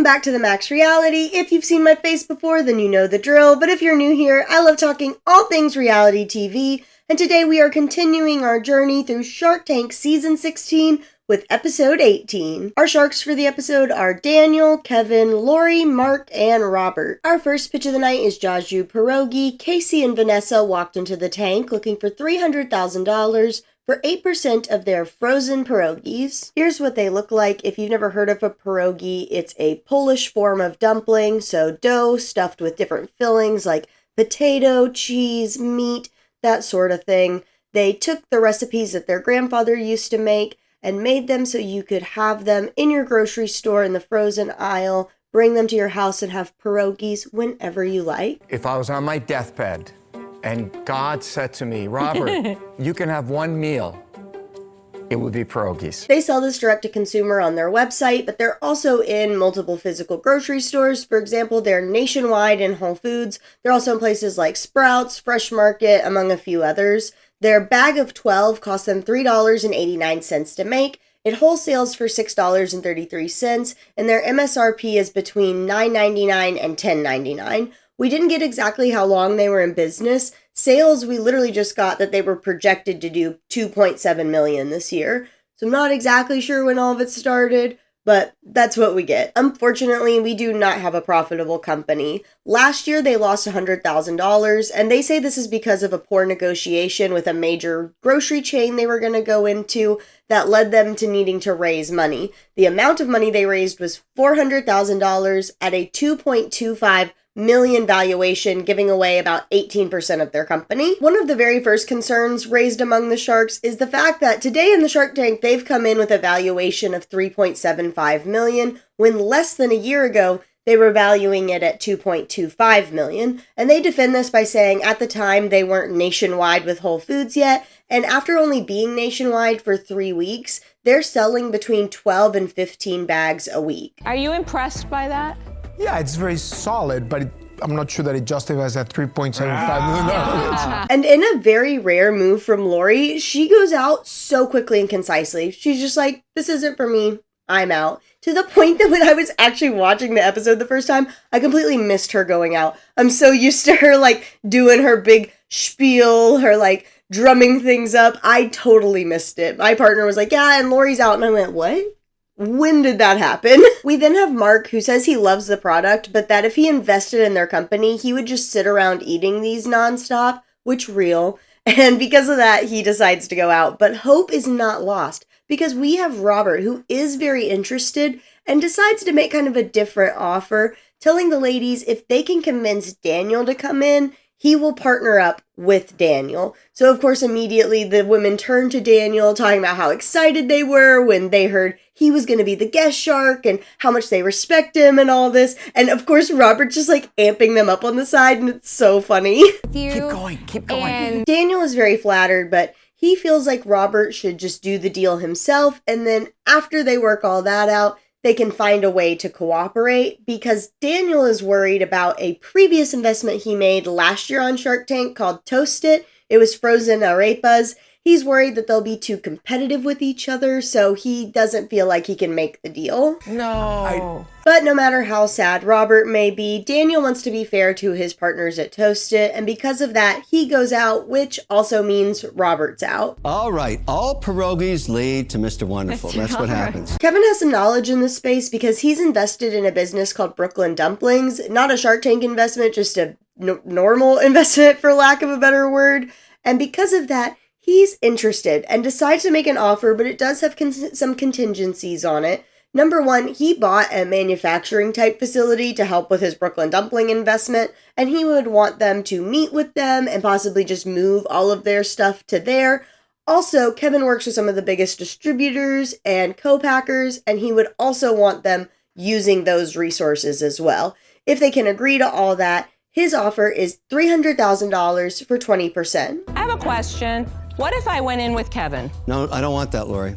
Welcome back to the Max Reality. If you've seen my face before, then you know the drill, but if you're new here, I love talking all things reality TV, and today we are continuing our journey through Shark Tank Season 16 with Episode 18. Our sharks for the episode are Daniel, Kevin, Lori, Mark, and Robert. Our first pitch of the night is Jaju Pierogi. Casey and Vanessa walked into the tank looking for $300,000 for 8% of their frozen pierogies. Here's what they look like. If you've never heard of a pierogi, it's a Polish form of dumpling, so dough stuffed with different fillings like potato, cheese, meat, that sort of thing. They took the recipes that their grandfather used to make and made them so you could have them in your grocery store in the frozen aisle, bring them to your house and have pierogies whenever you like. If I was on my deathbed, and God said to me, Robert, you can have one meal, it would be pierogies. They sell this direct to consumer on their website, but they're also in multiple physical grocery stores. For example, they're nationwide in Whole Foods. They're also in places like Sprouts, Fresh Market, among a few others. Their bag of 12 cost them $3.89 to make. It wholesales for $6.33, and their MSRP is between $9.99 and $10.99. We didn't get exactly how long they were in business. Sales, we literally just got that they were projected to do $2.7 million this year. So I'm not exactly sure when all of it started, but that's what we get. Unfortunately, we do not have a profitable company. Last year, they lost $100,000, and they say this is because of a poor negotiation with a major grocery chain they were going to go into that led them to needing to raise money. The amount of money they raised was $400,000 at a $2.25 million valuation, giving away about 18% of their company. One of the very first concerns raised among the sharks is the fact that today in the Shark Tank, they've come in with a valuation of $3.75 million, when less than a year ago, they were valuing it at $2.25 million. And they defend this by saying at the time they weren't nationwide with Whole Foods yet, and after only being nationwide for 3 weeks, they're selling between 12 and 15 bags a week. Are you impressed by that? Yeah, it's very solid, but I'm not sure that it justifies that $3.75 million. And in a very rare move from Lori, she goes out so quickly and concisely. She's just like, this isn't for me, I'm out. To the point that when I was actually watching the episode the first time, I completely missed her going out. I'm so used to her like doing her big spiel, her like drumming things up. I totally missed it. My partner was like, yeah, and Lori's out. And I went, what? When did that happen? We then have Mark, who says he loves the product, but that if he invested in their company, he would just sit around eating these nonstop, which real. And because of that, he decides to go out. But hope is not lost, because we have Robert, who is very interested and decides to make kind of a different offer, telling the ladies if they can convince Daniel to come in, he will partner up with Daniel. So, of course, immediately the women turned to Daniel, talking about how excited they were when they heard he was going to be the guest shark and how much they respect him and all this. And, of course, Robert's just, like, amping them up on the side, and it's so funny. Keep going. And Daniel is very flattered, but he feels like Robert should just do the deal himself, and then after they work all that out, they can find a way to cooperate, because Daniel is worried about a previous investment he made last year on Shark Tank called Toast It. It was frozen arepas. He's worried that they'll be too competitive with each other, so he doesn't feel like he can make the deal. No. But no matter how sad Robert may be, Daniel wants to be fair to his partners at Toast It, and because of that, he goes out, which also means Robert's out. All right, all pierogies lead to Mr. Wonderful. That's what happens. Kevin has some knowledge in this space because he's invested in a business called Brooklyn Dumplings. Not a Shark Tank investment, just a normal investment, for lack of a better word. And because of that, he's interested and decides to make an offer, but it does have some contingencies on it. Number one, he bought a manufacturing type facility to help with his Brooklyn Dumpling investment, and he would want them to meet with them and possibly just move all of their stuff to there. Also, Kevin works with some of the biggest distributors and co-packers, and he would also want them using those resources as well. If they can agree to all that, his offer is $300,000 for 20%. I have a question. What if I went in with Kevin? No, I don't want that, Lori.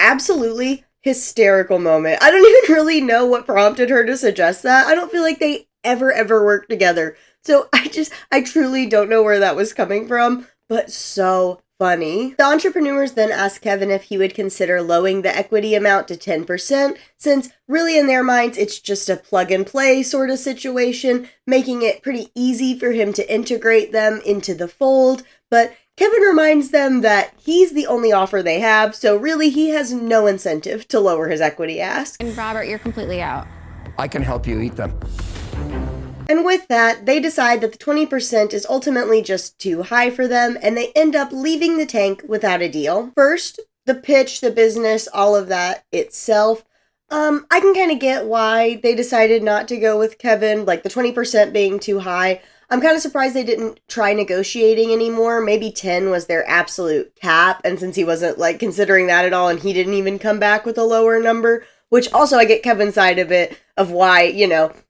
Absolutely hysterical moment. I don't even really know what prompted her to suggest that. I don't feel like they ever worked together. So I truly don't know where that was coming from, but so funny. The entrepreneurs then asked Kevin if he would consider lowering the equity amount to 10%, since really in their minds it's just a plug and play sort of situation, making it pretty easy for him to integrate them into the fold. But Kevin reminds them that he's the only offer they have, so really he has no incentive to lower his equity ask. And Robert, you're completely out. I can help you eat them. And with that, they decide that the 20% is ultimately just too high for them, and they end up leaving the tank without a deal. First, the pitch, the business, all of that itself. I can kind of get why they decided not to go with Kevin, like the 20% being too high. I'm kind of surprised they didn't try negotiating anymore. Maybe 10 was their absolute cap, and since he wasn't like considering that at all and he didn't even come back with a lower number, which also I get Kevin's side of it, of why,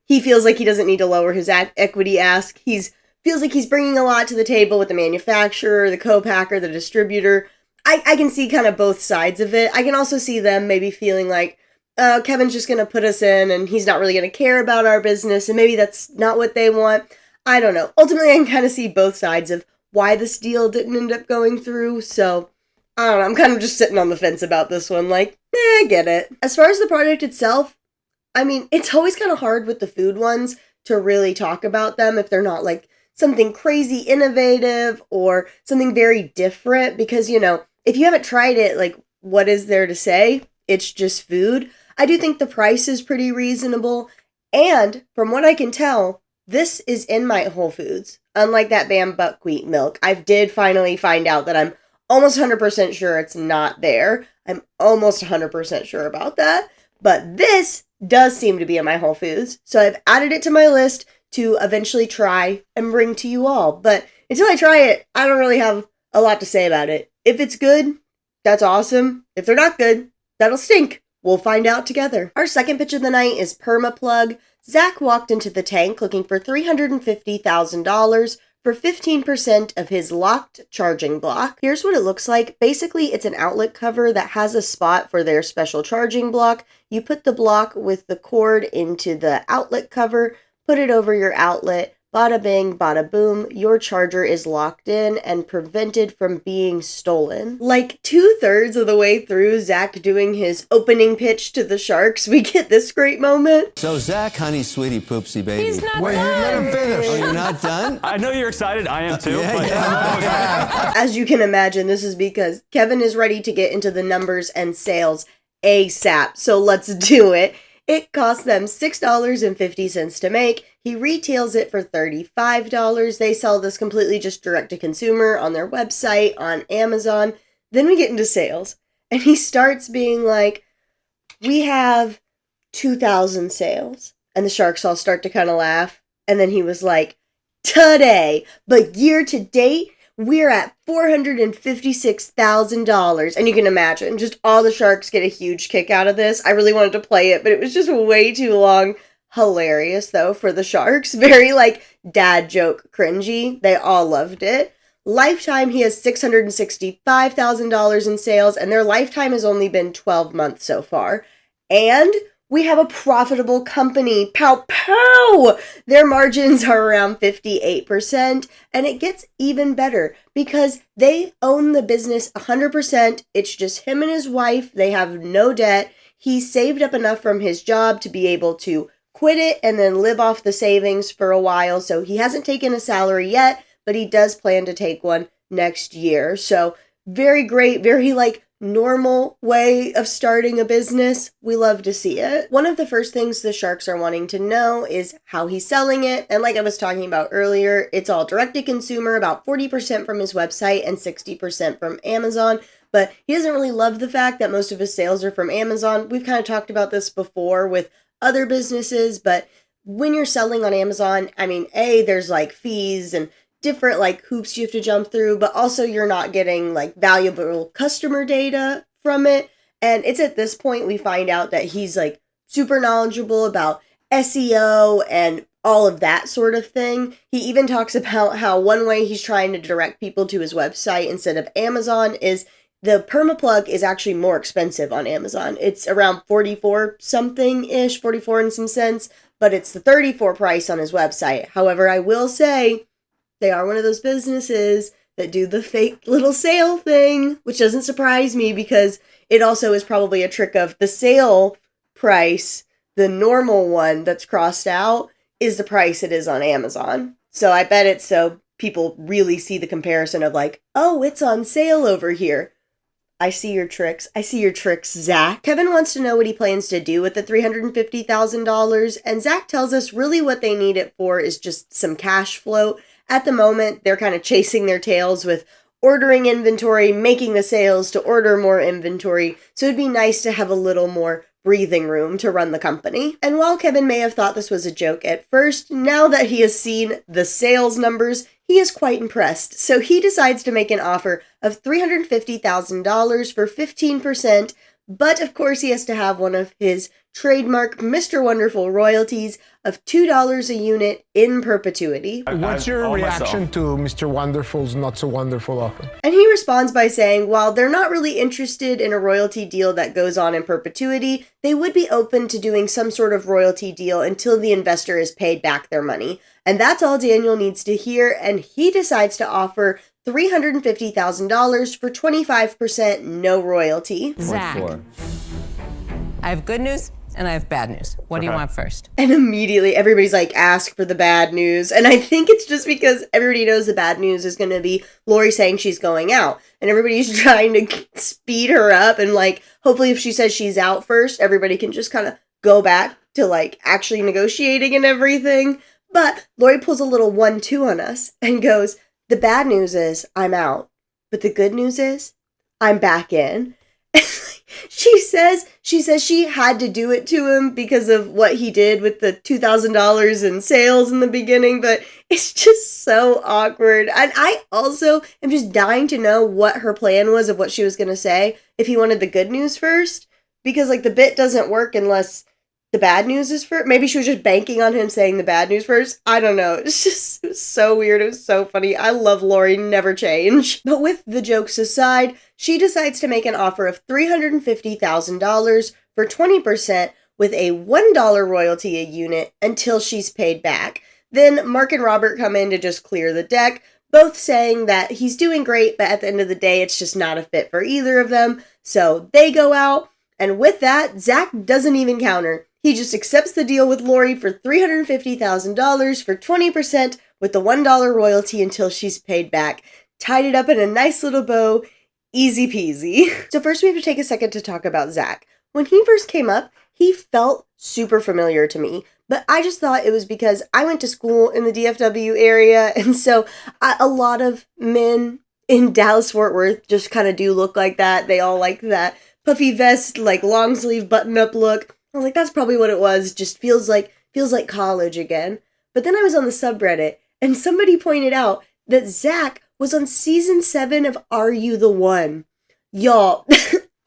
he feels like he doesn't need to lower his equity ask. Feels like he's bringing a lot to the table with the manufacturer, the co-packer, the distributor. I can see kind of both sides of it. I can also see them maybe feeling like, Kevin's just going to put us in and he's not really going to care about our business, and maybe that's not what they want. I don't know. Ultimately, I can kind of see both sides of why this deal didn't end up going through, so I don't know. I'm kind of just sitting on the fence about this one, like, I get it. As far as the product itself, I mean, it's always kind of hard with the food ones to really talk about them if they're not like something crazy innovative or something very different, because, if you haven't tried it, like, what is there to say? It's just food. I do think the price is pretty reasonable, and from what I can tell, this is in my Whole Foods. Unlike that Bam buckwheat milk, I did finally find out that I'm almost 100% sure it's not there. I'm almost 100% sure about that. But this does seem to be in my Whole Foods, so I've added it to my list to eventually try and bring to you all. But until I try it, I don't really have a lot to say about it. If it's good, that's awesome. If they're not good, that'll stink. We'll find out together. Our second pitch of the night is Permaplug. Zach walked into the tank looking for $350,000 for 15% of his locked charging block. Here's what it looks like. Basically, it's an outlet cover that has a spot for their special charging block. You put the block with the cord into the outlet cover, put it over your outlet, bada bing, bada boom, your charger is locked in and prevented from being stolen. Like 2/3 of the way through Zach doing his opening pitch to the Sharks, we get this great moment. So Zach, honey, sweetie, poopsie, baby. He's not Wait, done. let him finish. Oh, you're not done? I know you're excited. I am too. Yeah, but yeah. As you can imagine, this is because Kevin is ready to get into the numbers and sales ASAP, so let's do it. It costs them $6.50 to make. He retails it for $35. They sell this completely just direct to consumer on their website, on Amazon. Then we get into sales. And he starts being like, we have 2,000 sales. And the Sharks all start to kind of laugh. And then he was like, today, but year to date, we're at $456,000. And you can imagine, just all the Sharks get a huge kick out of this. I really wanted to play it, but it was just way too long. Hilarious, though, for the Sharks. Very, dad joke cringy. They all loved it. Lifetime, he has $665,000 in sales, and their lifetime has only been 12 months so far. And we have a profitable company. Pow, pow! Their margins are around 58%, and it gets even better because they own the business 100%. It's just him and his wife. They have no debt. He saved up enough from his job to be able to quit it and then live off the savings for a while. So he hasn't taken a salary yet, but he does plan to take one next year. So very great, very normal way of starting a business. We love to see it. One of the first things the Sharks are wanting to know is how he's selling it. And like I was talking about earlier, it's all direct to consumer, about 40% from his website and 60% from Amazon. But he doesn't really love the fact that most of his sales are from Amazon. We've kind of talked about this before with other businesses, but when you're selling on Amazon, I mean, there's fees and different hoops you have to jump through, but also you're not getting valuable customer data from it. And it's at this point we find out that he's super knowledgeable about SEO and all of that sort of thing. He even talks about how one way he's trying to direct people to his website instead of Amazon is the Permaplug is actually more expensive on Amazon. It's around 44 something-ish, 44 and some cents, but it's the 34 price on his website. However, I will say they are one of those businesses that do the fake little sale thing, which doesn't surprise me because it also is probably a trick of the sale price, the normal one that's crossed out, is the price it is on Amazon. So I bet it's so people really see the comparison of like, oh, it's on sale over here. I see your tricks. I see your tricks, Zach. Kevin wants to know what he plans to do with the $350,000, and Zach tells us really what they need it for is just some cash flow. At the moment, they're kind of chasing their tails with ordering inventory, making the sales to order more inventory, so it'd be nice to have a little more breathing room to run the company. And while Kevin may have thought this was a joke at first, now that he has seen the sales numbers, he is quite impressed. So he decides to make an offer of $350,000 for 15%, but of course he has to have one of his trademark Mr. Wonderful royalties of $2 a unit in perpetuity. What's your reaction to Mr. Wonderful's not so wonderful offer? And he responds by saying, while they're not really interested in a royalty deal that goes on in perpetuity, they would be open to doing some sort of royalty deal until the investor is paid back their money. And that's all Daniel needs to hear, and he decides to offer $350,000 for 25% no royalty. Zach, What for? I have good news and I have bad news. What do you want first? And immediately everybody's like, ask for the bad news. And I think it's just because everybody knows the bad news is going to be Lori saying she's going out. And everybody's trying to speed her up. And like, hopefully if she says she's out first, everybody can just kind of go back to like actually negotiating and everything. But Lori pulls a little 1-2 on us and goes, the bad news is I'm out. But the good news is I'm back in. She says she had to do it to him because of what he did with the $2,000 in sales in the beginning, but it's just so awkward. And I also am just dying to know what her plan was of what she was going to say if he wanted the good news first, because like the bit doesn't work unless the bad news is first. Maybe she was just banking on him saying the bad news first. I don't know. It was so weird. It was so funny. I love Lori, never change. But with the jokes aside, she decides to make an offer of $350,000 for 20% with a $1 royalty a unit until she's paid back. Then Mark and Robert come in to just clear the deck, both saying that he's doing great, but at the end of the day, it's just not a fit for either of them. So they go out, and with that, Zach doesn't even counter. He just accepts the deal with Lori for $350,000 for 20% with the $1 royalty until she's paid back. Tied it up in a nice little bow, easy peasy. So first we have to take a second to talk about Zach. When he first came up, he felt super familiar to me, but I just thought it was because I went to school in the DFW area, and so a lot of men in Dallas-Fort Worth just kind of do look like that. They all like that puffy vest, like long sleeve button-up look. I was like, that's probably what it was. Just feels like college again. But then I was on the subreddit, and somebody pointed out that Zach was on season 7 of Are You the One? Y'all,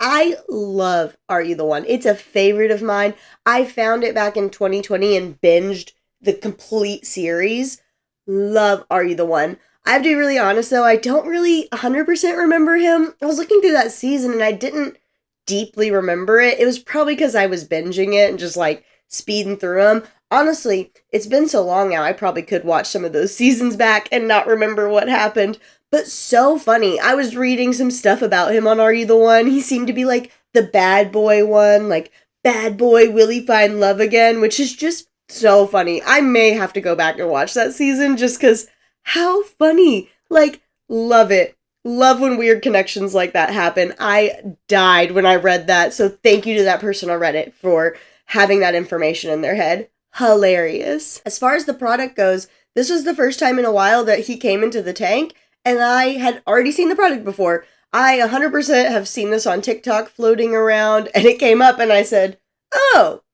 I love Are You the One? It's a favorite of mine. I found it back in 2020 and binged the complete series. Love Are You the One? I have to be really honest though, I don't really 100% remember him. I was looking through that season and I didn't deeply remember it. It was probably because I was binging it and just like speeding through them. Honestly, it's been so long now, I probably could watch some of those seasons back and not remember what happened. But so funny. I was reading some stuff about him on Are You the One? He seemed to be like the bad boy one, like bad boy, will he find love again? Which is just so funny. I may have to go back and watch that season just because how funny. Like, love it. Love when weird connections like that happen. I died when I read that, so thank you to that person on Reddit for having that information in their head. Hilarious. As far as the product goes, this was the first time in a while that he came into the tank, and I had already seen the product before. I 100% have seen this on TikTok floating around, and it came up, and I said, oh,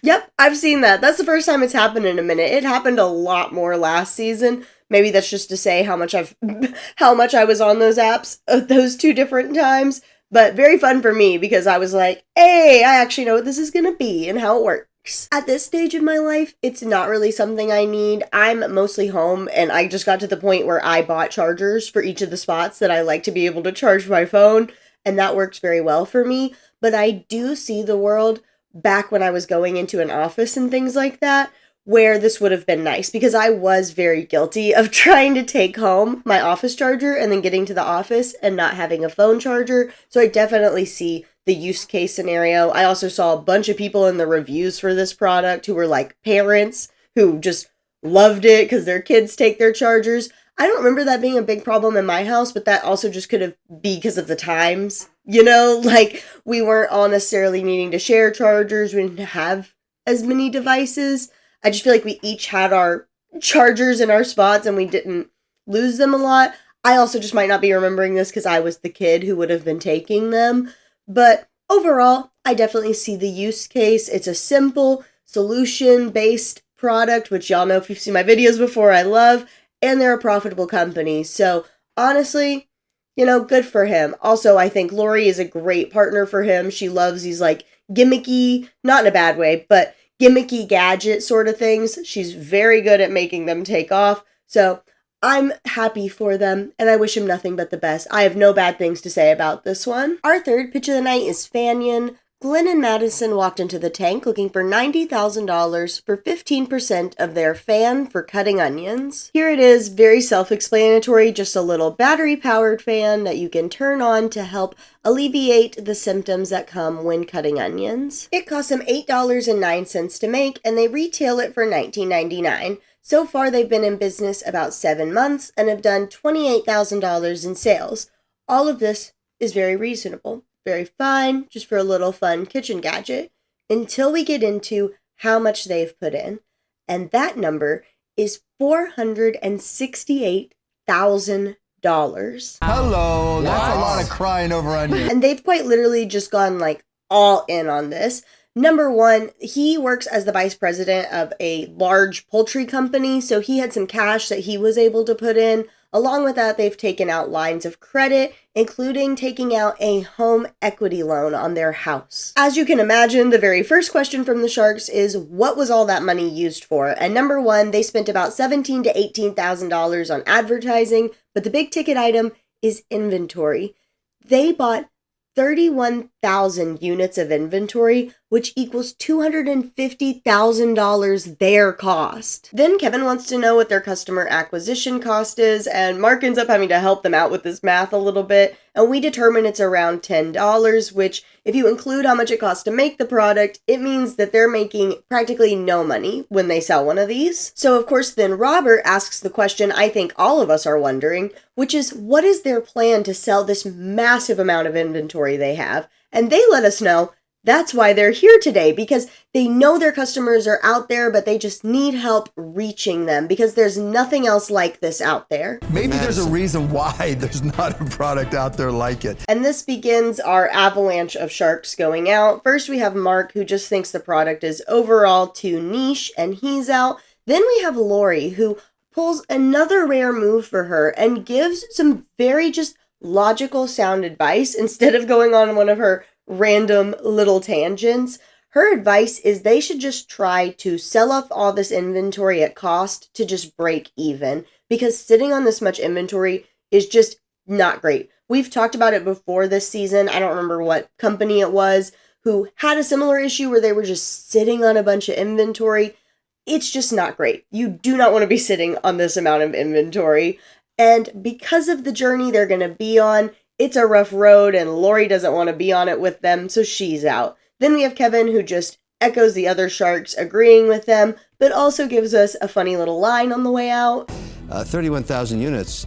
yep, I've seen that. That's the first time it's happened in a minute. It happened a lot more last season. Maybe that's just to say how much I was on those apps those 2 different times. But very fun for me because I was like, hey, I actually know what this is going to be and how it works. At this stage of my life, it's not really something I need. I'm mostly home and I just got to the point where I bought chargers for each of the spots that I like to be able to charge my phone. And that works very well for me. But I do see the world back when I was going into an office and things like that, where this would have been nice, because I was very guilty of trying to take home my office charger and then getting to the office and not having a phone charger. So I definitely see the use case scenario. I also saw a bunch of people in the reviews for this product who were like parents who just loved it because their kids take their chargers. I don't remember that being a big problem in my house, but that also just could have be because of the times, like we weren't all necessarily needing to share chargers. We didn't have as many devices. I just feel like we each had our chargers in our spots and we didn't lose them a lot. I also just might not be remembering this because I was the kid who would have been taking them. But overall, I definitely see the use case. It's a simple, solution-based product, which y'all know if you've seen my videos before, I love. And they're a profitable company. So honestly, good for him. Also, I think Lori is a great partner for him. She loves these like gimmicky, not in a bad way, but gimmicky gadget sort of things. She's very good at making them take off. So I'm happy for them and I wish him nothing but the best. I have no bad things to say about this one. Our third pitch of the night is Fanion. Glenn and Madison walked into the tank looking for $90,000 for 15% of their fan for cutting onions. Here it is, very self-explanatory, just a little battery-powered fan that you can turn on to help alleviate the symptoms that come when cutting onions. It costs them $8.09 to make, and they retail it for $19.99. So far, they've been in business about 7 months and have done $28,000 in sales. All of this is very reasonable. Very fine, just for a little fun kitchen gadget, until we get into how much they've put in. And that number is $468,000. Hello, that's a lot of crying over onions. And they've quite literally just gone like all in on this. Number one, he works as the vice president of a large poultry company, so he had some cash that he was able to put in. Along with that, they've taken out lines of credit, including taking out a home equity loan on their house. As you can imagine, the very first question from the Sharks is, what was all that money used for? And number one, they spent about $17,000 to $18,000 on advertising, but the big ticket item is inventory. They bought 31,000 units of inventory, which equals $250,000 their cost. Then Kevin wants to know what their customer acquisition cost is, and Mark ends up having to help them out with this math a little bit, and we determine it's around $10, which, if you include how much it costs to make the product, it means that they're making practically no money when they sell one of these. So of course then Robert asks the question I think all of us are wondering, which is, what is their plan to sell this massive amount of inventory they have? And they let us know that's why they're here today, because they know their customers are out there, but they just need help reaching them because there's nothing else like this out there. Maybe there's a reason why there's not a product out there like it. And this begins our avalanche of Sharks going out. First, we have Mark, who just thinks the product is overall too niche, and he's out. Then we have Lori, who pulls another rare move for her and gives some very just logical sound advice instead of going on one of her random little tangents. Her advice is they should just try to sell off all this inventory at cost to just break even, because sitting on this much inventory is just not great. We've talked about it before this season. I don't remember what company it was who had a similar issue where they were just sitting on a bunch of inventory. It's just not great. You do not want to be sitting on this amount of inventory. And because of the journey they're going to be on, it's a rough road, and Lori doesn't want to be on it with them, so she's out. Then we have Kevin, who just echoes the other Sharks, agreeing with them, but also gives us a funny little line on the way out. 31,000 units,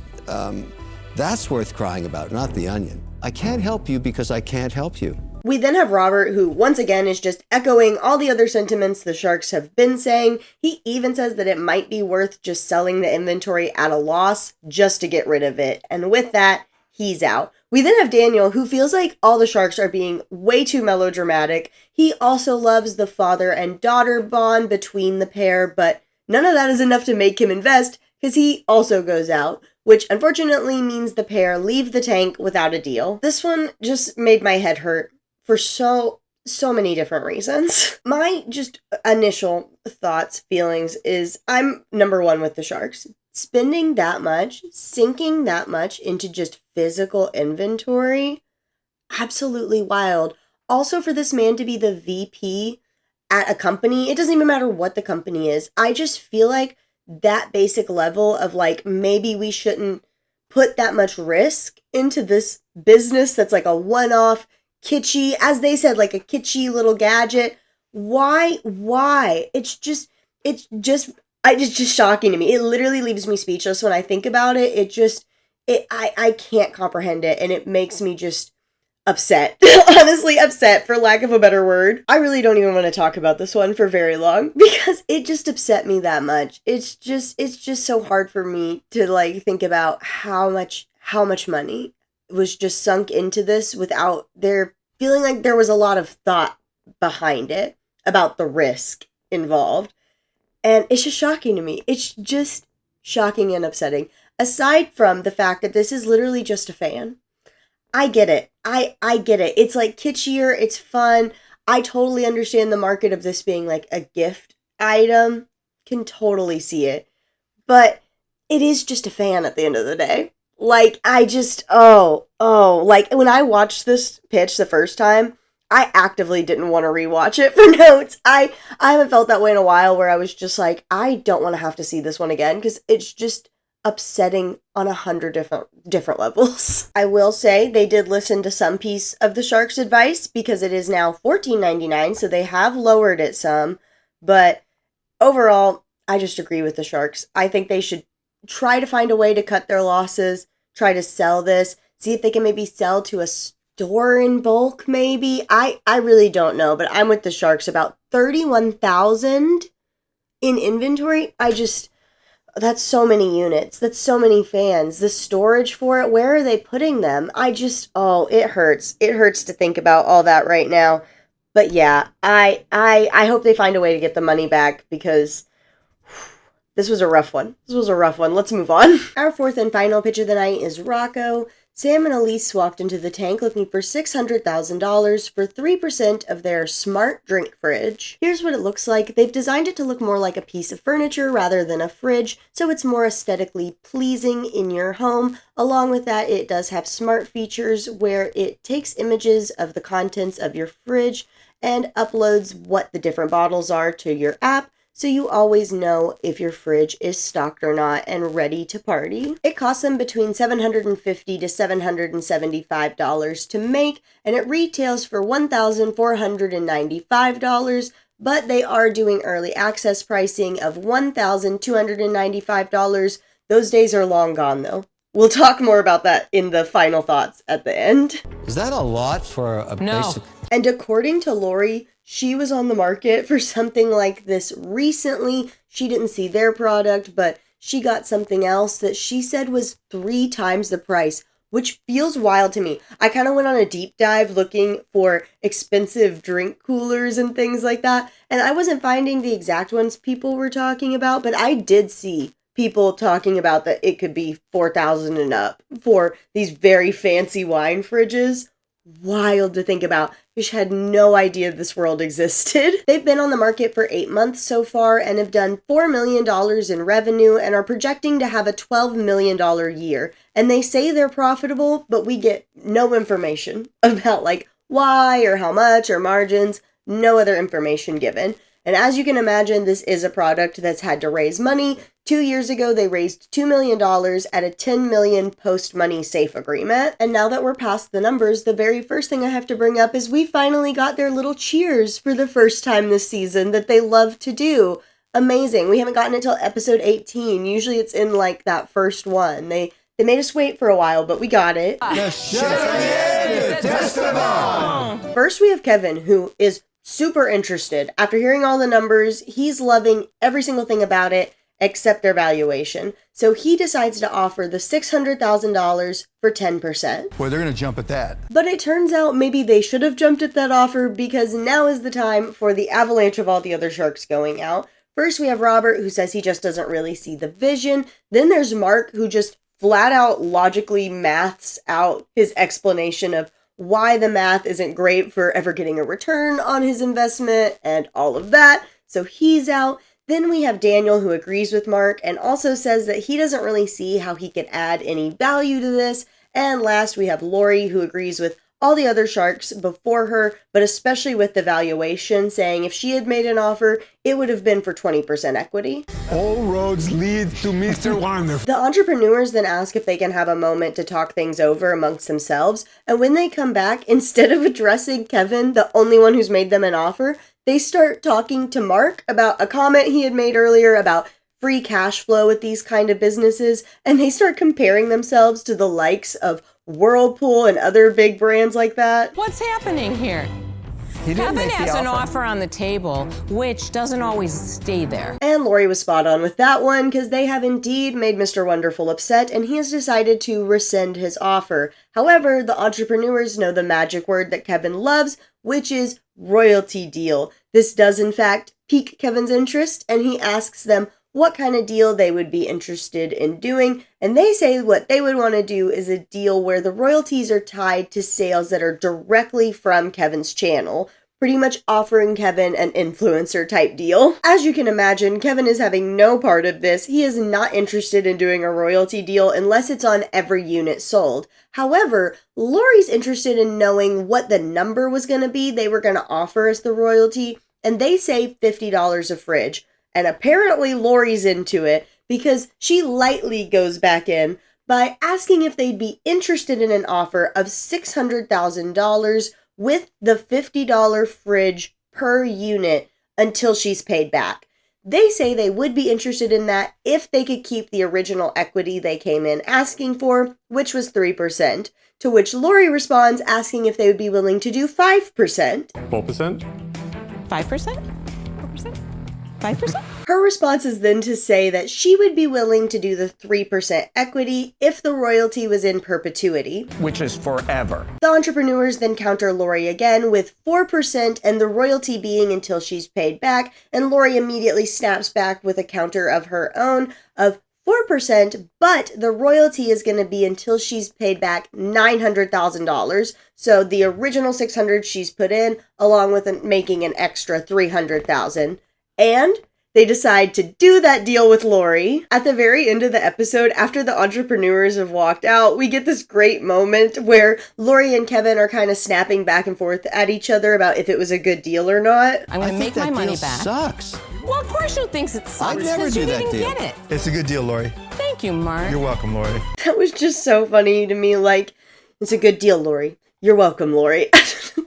that's worth crying about, not the onion. I can't help you because I can't help you. We then have Robert, who once again is just echoing all the other sentiments the Sharks have been saying. He even says that it might be worth just selling the inventory at a loss just to get rid of it. And with that, he's out. We then have Daniel, who feels like all the Sharks are being way too melodramatic. He also loves the father and daughter bond between the pair, but none of that is enough to make him invest, because he also goes out, which unfortunately means the pair leave the tank without a deal. This one just made my head hurt for so many different reasons. My just initial thoughts, feelings is I'm number one with the Sharks. Spending that much, sinking that much into just physical inventory, absolutely wild. Also, for this man to be the VP at a company, it doesn't even matter what the company is. I just feel like that basic level of like, maybe we shouldn't put that much risk into this business that's like a one-off, kitschy, as they said, like a kitschy little gadget. Why? It's just shocking to me. It literally leaves me speechless when I think about it. I can't comprehend it, and it makes me just upset. Honestly, upset, for lack of a better word. I really don't even want to talk about this one for very long because it just upset me that much. It's just so hard for me to like think about how much money was just sunk into this without there feeling like there was a lot of thought behind it about the risk involved. And it's just shocking to me. It's just shocking and upsetting. Aside from the fact that this is literally just a fan. I get it. I get it. It's like kitschier. It's fun. I totally understand the market of this being like a gift item. Can totally see it. But it is just a fan at the end of the day. Like, I just, like when I watched this pitch the first time, I actively didn't want to rewatch it for notes. I haven't felt that way in a while, where I was just like, I don't want to have to see this one again because it's just upsetting on 100 different levels. I will say they did listen to some piece of the Sharks' advice because it is now $14.99, so they have lowered it some. But overall, I just agree with the Sharks. I think they should try to find a way to cut their losses, try to sell this, see if they can maybe sell to a store in bulk, maybe. I really don't know, but I'm with the Sharks. About 31,000 in inventory. That's so many units. That's so many fans. The storage for it, where are they putting them? It hurts. It hurts to think about all that right now. But yeah, I hope they find a way to get the money back because this was a rough one. Let's move on. Our fourth and final pitch of the night is Rocco. Sam and Elise walked into the tank looking for $600,000 for 3% of their smart drink fridge. Here's what it looks like. They've designed it to look more like a piece of furniture rather than a fridge, so it's more aesthetically pleasing in your home. Along with that, it does have smart features where it takes images of the contents of your fridge and uploads what the different bottles are to your app, so you always know if your fridge is stocked or not and ready to party. It costs them between $750 to $775 to make, and it retails for $1,495, but they are doing early access pricing of $1,295. Those days are long gone, though. We'll talk more about that in the final thoughts at the end. Is that a lot for a basic? And according to Lori, she was on the market for something like this recently. She didn't see their product, but she got something else that she said was 3 times the price, which feels wild to me. I kind of went on a deep dive looking for expensive drink coolers and things like that, and I wasn't finding the exact ones people were talking about, but I did see people talking about that it could be $4,000 and up for these very fancy wine fridges. Wild to think about. Fish had no idea this world existed. They've been on the market for 8 months so far and have done $4 million in revenue and are projecting to have a $12 million year. And they say they're profitable, but we get no information about like why or how much or margins, no other information given. And as you can imagine, this is a product that's had to raise money. 2 years ago, they raised $2 million at a $10 million post-money safe agreement. And now that we're past the numbers, the very first thing I have to bring up is we finally got their little cheers for the first time this season that they love to do. Amazing. We haven't gotten it till episode 18. Usually it's in like that first one. They made us wait for a while, but we got it. First, we have Kevin, who is super interested. After hearing all the numbers, he's loving every single thing about it except their valuation. So he decides to offer the $600,000 for 10%. Boy, they're going to jump at that. But it turns out maybe they should have jumped at that offer because now is the time for the avalanche of all the other sharks going out. First, we have Robert, who says he just doesn't really see the vision. Then there's Mark, who just flat out logically maths out his explanation of why the math isn't great for ever getting a return on his investment and all of that. So he's out. Then we have Daniel, who agrees with Mark and also says that he doesn't really see how he could add any value to this. And last, we have Lori, who agrees with all the other sharks before her, but especially with the valuation, saying if she had made an offer, it would have been for 20% equity. All roads lead to Mr. Wonderful. The entrepreneurs then ask if they can have a moment to talk things over amongst themselves, and when they come back, instead of addressing Kevin, the only one who's made them an offer, they start talking to Mark about a comment he had made earlier about free cash flow with these kind of businesses, and they start comparing themselves to the likes of Whirlpool and other big brands like that. What's happening here? He didn't Kevin make the has an offer on the table, which doesn't always stay there. And Lori was spot on with that one, because they have indeed made Mr. Wonderful upset, and he has decided to rescind his offer. However, the entrepreneurs know the magic word that Kevin loves, which is royalty deal. This does, in fact, pique Kevin's interest, and he asks them what kind of deal they would be interested in doing, and they say what they would want to do is a deal where the royalties are tied to sales that are directly from Kevin's channel, pretty much offering Kevin an influencer type deal. As you can imagine, Kevin is having no part of this. He is not interested in doing a royalty deal unless it's on every unit sold. However, Lori's interested in knowing what the number was going to be they were going to offer as the royalty, and they say $50 a fridge. And apparently Lori's into it because she lightly goes back in by asking if they'd be interested in an offer of $600,000 with the $50 fridge per unit until she's paid back. They say they would be interested in that if they could keep the original equity they came in asking for, which was 3%, to which Lori responds asking if they would be willing to do 5%. 4%? 5%? 4%? 5%? Her response is then to say that she would be willing to do the 3% equity if the royalty was in perpetuity. Which is forever. The entrepreneurs then counter Lori again with 4% and the royalty being until she's paid back, and Lori immediately snaps back with a counter of her own of 4%, but the royalty is going to be until she's paid back $900,000. So the original $600,000 she's put in, along with making an extra $300,000. And they decide to do that deal with Lori. At the very end of the episode, after the entrepreneurs have walked out, we get this great moment where Lori and Kevin are kind of snapping back and forth at each other about if it was a good deal or not. I'm going to make my money back. Sucks. Well, of course you think it sucks. I'd never 'cause do you that didn't deal. get it. It's a good deal, Lori. Thank you, Mark. You're welcome, Lori. That was just so funny to me. Like, it's a good deal, Lori. You're welcome, Lori.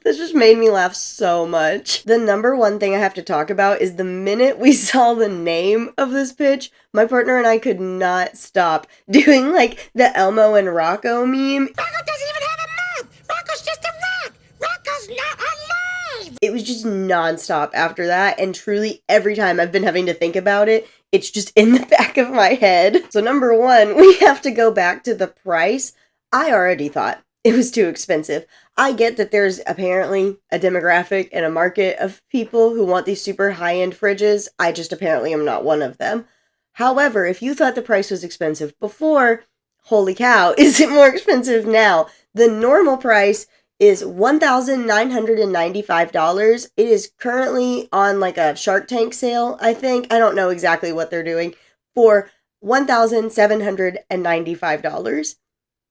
This just made me laugh so much. The number one thing I have to talk about is the minute we saw the name of this pitch, my partner and I could not stop doing like the Elmo and Rocco meme. Rocco doesn't even have a mouth! Rocco's just a rock! Rocco's not alive! It was just nonstop after that, and truly every time I've been having to think about it, it's just in the back of my head. So number one, we have to go back to the price. I already thought it was too expensive. I get that there's apparently a demographic and a market of people who want these super high-end fridges. I just apparently am not one of them. However, if you thought the price was expensive before, holy cow, is it more expensive now? The normal price is $1,995. It is currently on like a Shark Tank sale, I think. I don't know exactly what they're doing, for $1,795.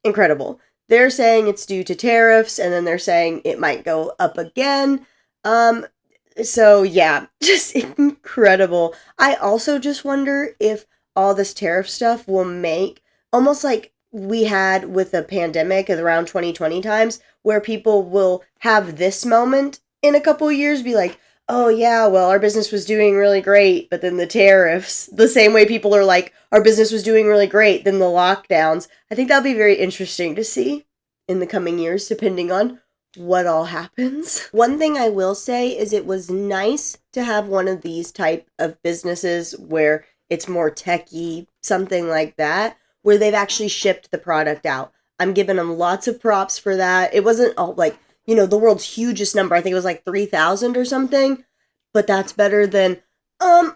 Incredible. They're saying it's due to tariffs, and then they're saying it might go up again. So yeah, just incredible. I also just wonder if all this tariff stuff will make, almost like we had with the pandemic at around 2020 times, where people will have this moment in a couple years, be like, oh yeah, well, our business was doing really great, but then the tariffs, the same way people are like, our business was doing really great, then the lockdowns. I think that'll be very interesting to see in the coming years, depending on what all happens. One thing I will say is it was nice to have one of these type of businesses where it's more techy, something like that, where they've actually shipped the product out. I'm giving them lots of props for that. It wasn't all like, you know, the world's hugest number. I think it was like 3,000 or something, but that's better than,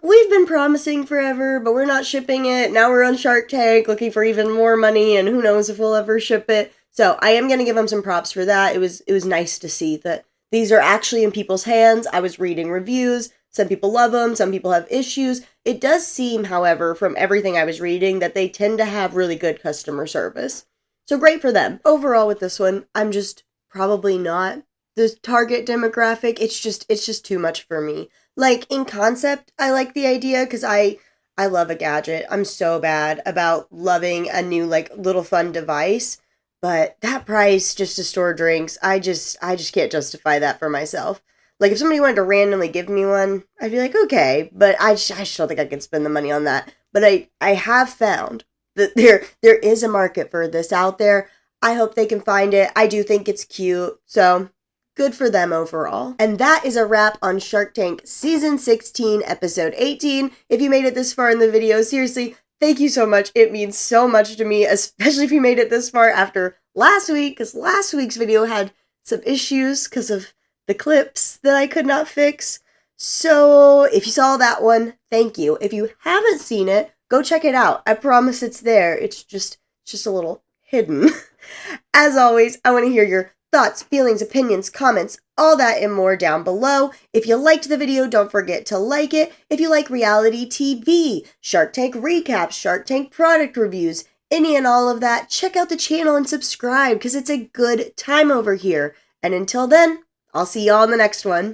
we've been promising forever, but we're not shipping it. Now we're on Shark Tank looking for even more money, and who knows if we'll ever ship it. So I am going to give them some props for that. It was nice to see that these are actually in people's hands. I was reading reviews. Some people love them. Some people have issues. It does seem, however, from everything I was reading, that they tend to have really good customer service. So great for them. Overall with this one, I'm just probably not the target demographic. It's just too much for me. Like, in concept, I like the idea because I love a gadget. I'm so bad about loving a new, like, little fun device. But that price just to store drinks, I just can't justify that for myself. Like, if somebody wanted to randomly give me one, I'd be like, okay, but I just don't think I could spend the money on that. But I have found that there is a market for this out there. I hope they can find it. I do think it's cute, so good for them overall. And that is a wrap on Shark Tank Season 16, Episode 18. If you made it this far in the video, seriously, thank you so much. It means so much to me, especially if you made it this far after last week, because last week's video had some issues because of the clips that I could not fix. So if you saw that one, thank you. If you haven't seen it, go check it out. I promise it's there. It's just a little hidden. As always, I want to hear your thoughts, feelings, opinions, comments, all that and more down below. If you liked the video, don't forget to like it. If you like reality TV, Shark Tank recaps, Shark Tank product reviews, any and all of that, check out the channel and subscribe because it's a good time over here. And until then, I'll see y'all in the next one.